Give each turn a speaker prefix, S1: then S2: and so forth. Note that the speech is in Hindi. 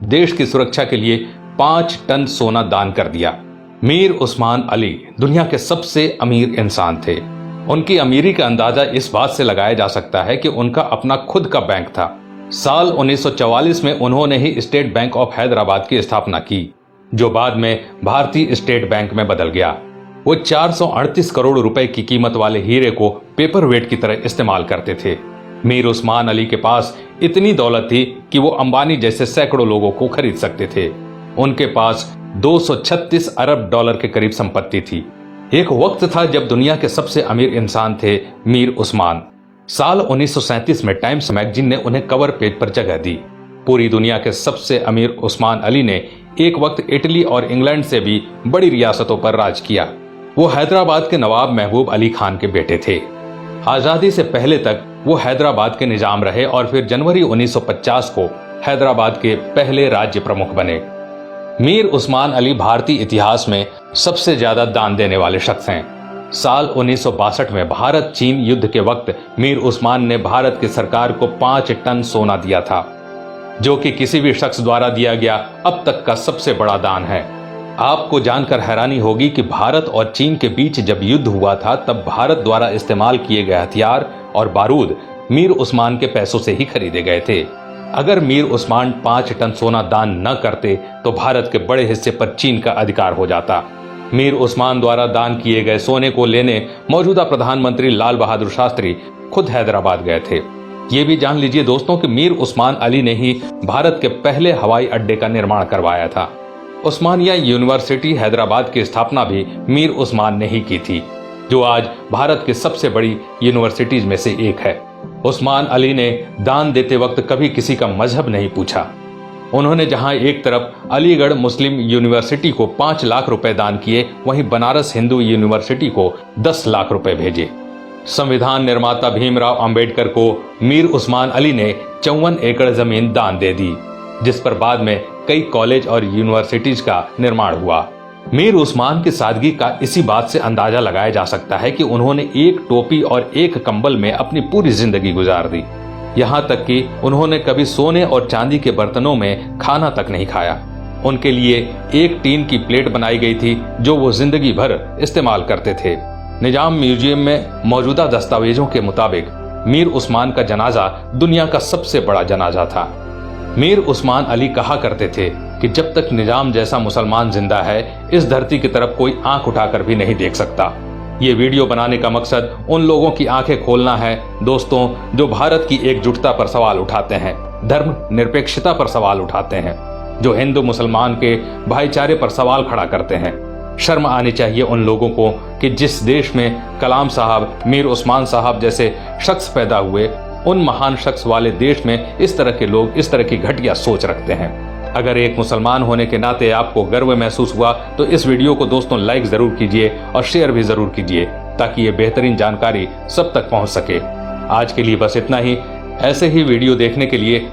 S1: देश की सुरक्षा के लिए 5 टन सोना दान कर दिया। मीर उस्मान अली दुनिया के सबसे अमीर इंसान थे। उनकी अमीरी का अंदाजा इस बात से लगाया जा सकता है कि उनका अपना खुद का बैंक था। साल 1944 में उन्होंने ही स्टेट बैंक ऑफ हैदराबाद की स्थापना की, जो बाद में भारतीय स्टेट बैंक में बदल गया। वो 438 करोड़ रुपए की कीमत वाले हीरे को पेपर वेट की तरह इस्तेमाल करते थे। मीर उस्मान अली के पास इतनी दौलत थी कि वो अंबानी जैसे सैकड़ों लोगों को खरीद सकते थे। उनके पास 236 अरब डॉलर के करीब संपत्ति थी। एक वक्त था जब दुनिया के सबसे अमीर इंसान थे मीर उस्मान। साल 1937 में टाइम्स मैगजीन ने उन्हें कवर पेज पर जगह दी। पूरी दुनिया के सबसे अमीर उस्मान अली ने एक वक्त इटली और इंग्लैंड से भी बड़ी रियासतों पर राज किया। वो हैदराबाद के नवाब महबूब अली खान के बेटे थे। आजादी से पहले तक वो हैदराबाद के निजाम रहे और फिर जनवरी 1950 को हैदराबाद के पहले राज्य प्रमुख बने। मीर उस्मान अली भारतीय इतिहास में सबसे ज्यादा दान देने वाले शख्स हैं। साल 1962 में भारत चीन युद्ध के वक्त मीर उस्मान ने भारत की सरकार को 5 टन सोना दिया था, जो कि किसी भी शख्स द्वारा दिया गया अब तक का सबसे बड़ा दान है। आपको जानकर हैरानी होगी कि भारत और चीन के बीच जब युद्ध हुआ था तब भारत द्वारा इस्तेमाल किए गए हथियार और बारूद मीर उस्मान के पैसों से ही खरीदे गए थे। अगर मीर उस्मान 5 टन सोना दान न करते तो भारत के बड़े हिस्से पर चीन का अधिकार हो जाता। मीर उस्मान द्वारा दान किए गए सोने को लेने मौजूदा प्रधानमंत्री लाल बहादुर शास्त्री खुद हैदराबाद गए थे। ये भी जान लीजिए दोस्तों कि मीर उस्मान अली ने ही भारत के पहले हवाई अड्डे का निर्माण करवाया था। उस्मानिया यूनिवर्सिटी हैदराबाद की स्थापना भी मीर उस्मान ने ही की थी, जो आज भारत की सबसे बड़ी यूनिवर्सिटीज में से एक है। उस्मान अली ने दान देते वक्त कभी किसी का मजहब नहीं पूछा। उन्होंने जहां एक तरफ अलीगढ़ मुस्लिम यूनिवर्सिटी को 5 लाख रुपए दान किए, वहीं बनारस हिंदू यूनिवर्सिटी को 10 लाख रुपए भेजे। संविधान निर्माता भीमराव अंबेडकर को मीर उस्मान अली ने 54 एकड़ जमीन दान दे दी, जिस पर बाद में कई कॉलेज और यूनिवर्सिटीज का निर्माण हुआ। मीर उस्मान की सादगी का इसी बात से अंदाजा लगाया जा सकता है कि उन्होंने एक टोपी और एक कंबल में अपनी पूरी जिंदगी गुजार दी। यहाँ तक कि उन्होंने कभी सोने और चांदी के बर्तनों में खाना तक नहीं खाया। उनके लिए एक टीन की प्लेट बनाई गई थी जो वो जिंदगी भर इस्तेमाल करते थे। निजाम म्यूजियम में मौजूदा दस्तावेजों के मुताबिक मीर उस्मान का जनाजा दुनिया का सबसे बड़ा जनाजा था। मीर उस्मान अली कहा करते थे कि जब तक निजाम जैसा मुसलमान जिंदा है, इस धरती की तरफ कोई आंख उठाकर भी नहीं देख सकता। ये वीडियो बनाने का मकसद उन लोगों की आंखें खोलना है दोस्तों, जो भारत की एकजुटता पर सवाल उठाते हैं, धर्म निरपेक्षता पर सवाल उठाते हैं, जो हिंदू मुसलमान के भाईचारे पर सवाल खड़ा करते हैं। शर्म आनी चाहिए उन लोगों को कि जिस देश में कलाम साहब, मीर उस्मान साहब जैसे शख्स पैदा हुए, उन महान शख्स वाले देश में इस तरह के लोग इस तरह की घटिया सोच रखते हैं। अगर एक मुसलमान होने के नाते आपको गर्व महसूस हुआ तो इस वीडियो को दोस्तों लाइक जरूर कीजिए और शेयर भी जरूर कीजिए, ताकि ये बेहतरीन जानकारी सब तक पहुंच सके। आज के लिए बस इतना ही। ऐसे ही वीडियो देखने के लिए